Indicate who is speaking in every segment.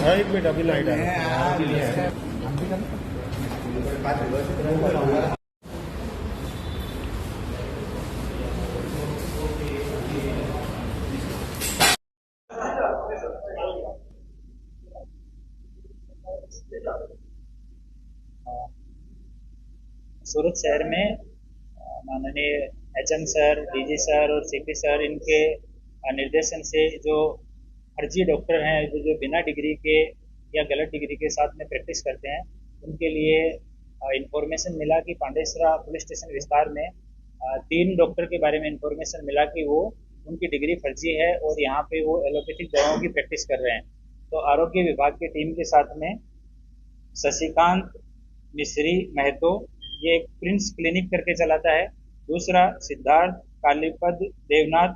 Speaker 1: एक मिनट अभी लाइट है।
Speaker 2: सूरत शहर में माननीय एचएम सर, डीजी सर और सीपी सर इनके निर्देशन से जो फर्जी डॉक्टर हैं जो बिना डिग्री के या गलत डिग्री के साथ में प्रैक्टिस करते हैं, उनके लिए इंफॉर्मेशन मिला कि पांडेसरा पुलिस स्टेशन विस्तार में 3 डॉक्टर के बारे में इंफॉर्मेशन मिला कि वो उनकी डिग्री फर्जी है और यहाँ पे वो एलोपैथिक दवाओं की प्रैक्टिस कर रहे हैं। तो आरोग्य विभाग की टीम के साथ में शशिकांत मिश्री महतो, ये एक प्रिंस क्लिनिक करके चलाता है, दूसरा सिद्धार्थ कालीपद देवनाथ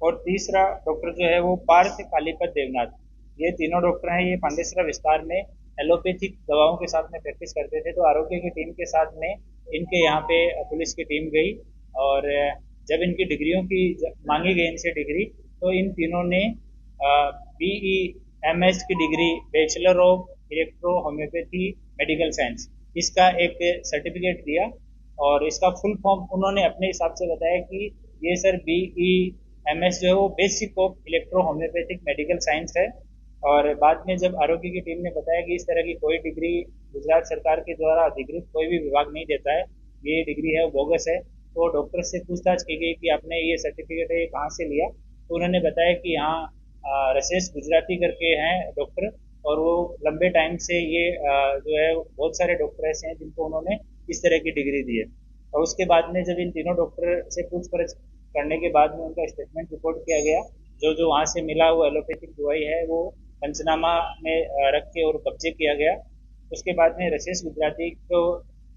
Speaker 2: और तीसरा डॉक्टर जो है वो पार्थ कालीपद देवनाथ। ये तीनों डॉक्टर हैं, ये पांडेसरा विस्तार में एलोपैथिक दवाओं के साथ में प्रैक्टिस करते थे। तो आरोग्य की टीम के साथ में इनके यहाँ पे पुलिस की टीम गई और जब इनकी डिग्रियों की मांगी गई इनसे डिग्री, तो इन तीनों ने BEMS की degree, bachelor of electro homeopathy medical science, इसका एक सर्टिफिकेट दिया और इसका फुल फॉर्म उन्होंने अपने हिसाब से बताया कि ये सर BEMS जो है वो basic of electro homeopathic medical science है। और बाद में जब आरोग्य की टीम ने बताया कि इस तरह की कोई डिग्री गुजरात सरकार के द्वारा अधिकृत कोई भी विभाग नहीं देता है, ये डिग्री है वो बोगस है, तो डॉक्टर से पूछताछ की गई कि आपने ये सर्टिफिकेट है ये कहाँ से लिया। तो उन्होंने बताया कि यहाँ रसेश गुजराती करके हैं डॉक्टर, और वो लंबे टाइम से ये जो है बहुत सारे डॉक्टर ऐसे हैं जिनको उन्होंने इस तरह की डिग्री दी है। और उसके बाद में जब इन तीनों डॉक्टर से पूछपरछ करने के बाद में उनका स्टेटमेंट रिपोर्ट किया गया, जो वहाँ से मिला वो एलोपैथिक दवाई है वो पंचनामा में रख के और कब्जे किया गया। उसके बाद में रसेश गुजराती को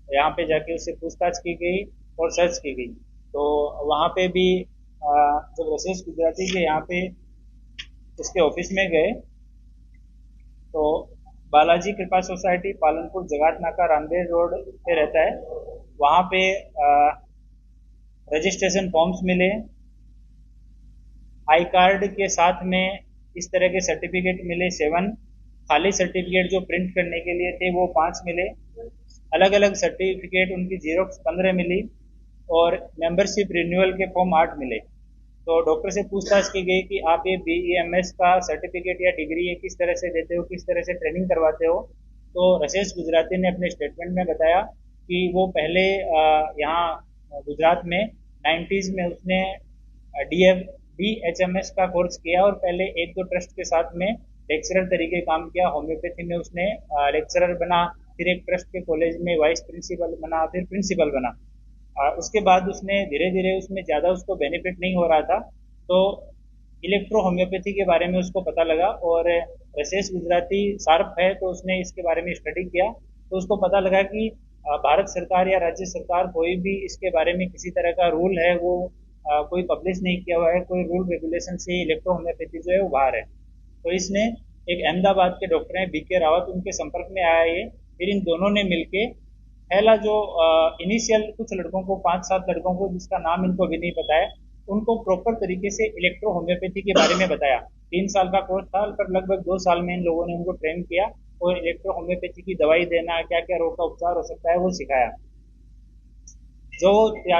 Speaker 2: यहाँ पे जाके उससे पूछताछ की गई और सर्च की गई। तो वहाँ पे भी जब रसेश गुजराती के यहाँ पे उसके ऑफिस में गए तो बालाजी कृपा सोसाइटी पालनपुर जगात नाका रामदेव रोड पे रहता है, वहाँ पे रजिस्ट्रेशन फॉर्म्स मिले, आई कार्ड के साथ में इस तरह के सर्टिफिकेट मिले 7, खाली सर्टिफिकेट जो प्रिंट करने के लिए थे वो 5 मिले, अलग अलग सर्टिफिकेट उनकी जीरोक्स 15 मिली और मेंबरशिप रिन्यूअल के फॉर्म 8 मिले। तो डॉक्टर से पूछताछ की गई कि आप ये BEMS का सर्टिफिकेट या डिग्री ये किस तरह से देते हो, किस तरह से ट्रेनिंग करवाते हो। तो रसेश गुजराती ने अपने स्टेटमेंट में बताया कि वो पहले यहाँ गुजरात में 90s में उसने DHMS का कोर्स किया और पहले 1-2 ट्रस्ट के साथ में लेक्चरर तरीके काम किया। होम्योपैथी में उसने लेक्चरर बना, फिर एक ट्रस्ट के कॉलेज में वाइस प्रिंसिपल बना, फिर प्रिंसिपल बना। उसके बाद उसने धीरे धीरे उसमें ज़्यादा उसको बेनिफिट नहीं हो रहा था, तो इलेक्ट्रो होम्योपैथी के बारे में उसको पता लगा और रसेश गुजराती शार्प है तो उसने इसके बारे में स्टडी किया। तो उसको पता लगा कि भारत सरकार या राज्य सरकार कोई भी इसके बारे में किसी तरह का रूल है वो कोई पब्लिश नहीं किया हुआ है, कोई रूल रेगुलेशन से इलेक्ट्रो होम्योपैथी जो है वो बाहर है। तो इसने एक अहमदाबाद के डॉक्टर हैं BK रावत, उनके संपर्क में आया ये, फिर इन दोनों ने मिलके पहला जो इनिशियल कुछ लड़कों को 5-7 लड़कों को जिसका नाम इनको भी नहीं पता है, उनको प्रॉपर तरीके से इलेक्ट्रो होम्योपैथी के बारे में बताया। 3 साल का कोर्स था, पर लगभग 2 साल में इन लोगों ने उनको ट्रेन किया और इलेक्ट्रो होम्योपैथी की दवाई देना, क्या क्या रोग का उपचार हो सकता है वो सिखाया। जो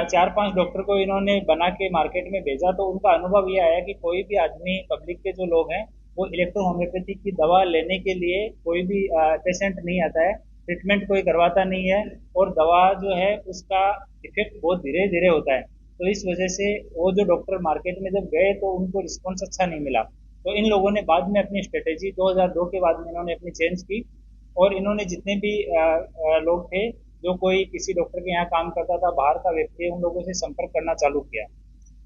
Speaker 2: 4-5 डॉक्टर को इन्होंने बना के मार्केट में भेजा, तो उनका अनुभव ये आया कि कोई भी आदमी, पब्लिक के जो लोग हैं, वो इलेक्ट्रो होम्योपैथी की दवा लेने के लिए कोई भी पेशेंट नहीं आता है, ट्रीटमेंट कोई करवाता नहीं है, और दवा जो है उसका इफेक्ट बहुत धीरे धीरे होता है। तो इस वजह से वो जो डॉक्टर मार्केट में जब गए तो उनको रिस्पॉन्स अच्छा नहीं मिला। तो इन लोगों ने बाद में अपनी स्ट्रेटेजी 2002 के बाद में इन्होंने अपनी चेंज की, और इन्होंने जितने भी लोग थे, जो कोई किसी डॉक्टर के यहाँ काम करता था, बाहर का व्यक्ति, उन लोगों से संपर्क करना चालू किया।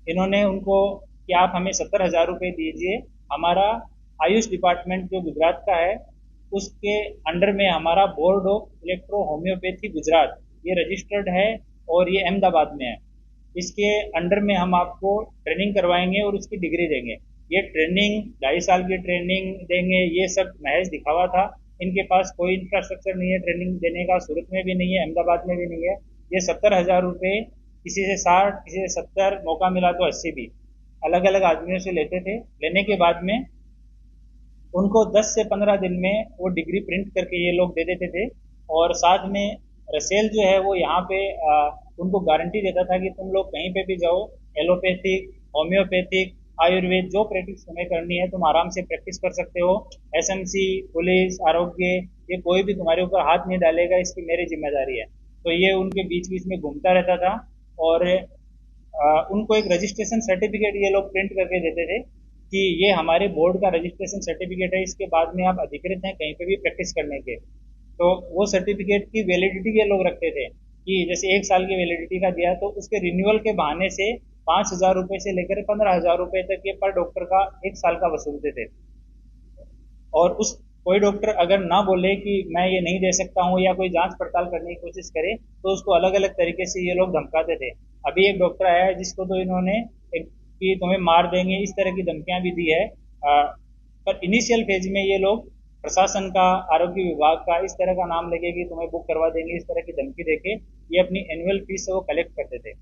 Speaker 2: इन्होंने उनको कि आप हमें 70,000 रुपये दीजिए, हमारा आयुष डिपार्टमेंट जो गुजरात का है उसके अंडर में हमारा board of electro homeopathy Gujarat ये रजिस्टर्ड है, और ये अहमदाबाद में है। इसके अंडर में हम आपको ट्रेनिंग करवाएंगे और उसकी डिग्री देंगे। ये ट्रेनिंग 2.5 साल की ट्रेनिंग देंगे, ये सब महज दिखावा था। इनके पास कोई इंफ्रास्ट्रक्चर नहीं है ट्रेनिंग देने का, सूरत में भी नहीं है, अहमदाबाद में भी नहीं है। ये 70,000 रुपये किसी से 60, किसी से 70, मौका मिला तो 80 भी अलग अलग आदमियों से लेते थे। लेने के बाद में उनको 10 से 15 दिन में वो डिग्री प्रिंट करके ये लोग दे देते थे, और साथ में रसेल जो है वो यहाँ पे उनको गारंटी देता था कि तुम लोग कहीं पे भी जाओ, एलोपैथिक, होम्योपैथिक, आयुर्वेद, जो प्रैक्टिस तुम्हें करनी है तुम आराम से प्रैक्टिस कर सकते हो। एसएमसी, पुलिस, आरोग्य, ये कोई भी तुम्हारे ऊपर हाथ नहीं डालेगा, इसकी मेरी जिम्मेदारी है। तो ये उनके बीच बीच में घूमता रहता था, और उनको एक रजिस्ट्रेशन सर्टिफिकेट ये लोग प्रिंट करके देते थे कि ये हमारे बोर्ड का रजिस्ट्रेशन सर्टिफिकेट है, इसके बाद में आप अधिकृत हैं कहीं पे भी प्रैक्टिस करने के। तो वो सर्टिफिकेट की वैलिडिटी ये लोग रखते थे कि जैसे 1 साल की वैलिडिटी का दिया, तो उसके रिन्यूअल के बहाने से 5,000 रुपये से लेकर 15,000 रुपये तक ये पर डॉक्टर का 1 साल का वसूलते थे। और उस कोई डॉक्टर अगर ना बोले कि मैं ये नहीं दे सकता हूँ, या कोई जांच पड़ताल करने की कोशिश करे, तो उसको अलग अलग तरीके से ये लोग धमकाते थे। अभी एक डॉक्टर आया है जिसको तो इन्होंने कि तुम्हें मार देंगे, इस तरह की धमकियां भी दी है। पर इनिशियल फेज में ये लोग प्रशासन का, आरोग्य विभाग का इस तरह का नाम लेके कि तुम्हें बुक करवा देंगे, इस तरह की धमकी देके ये अपनी एनुअल फीस वो कलेक्ट करते थे।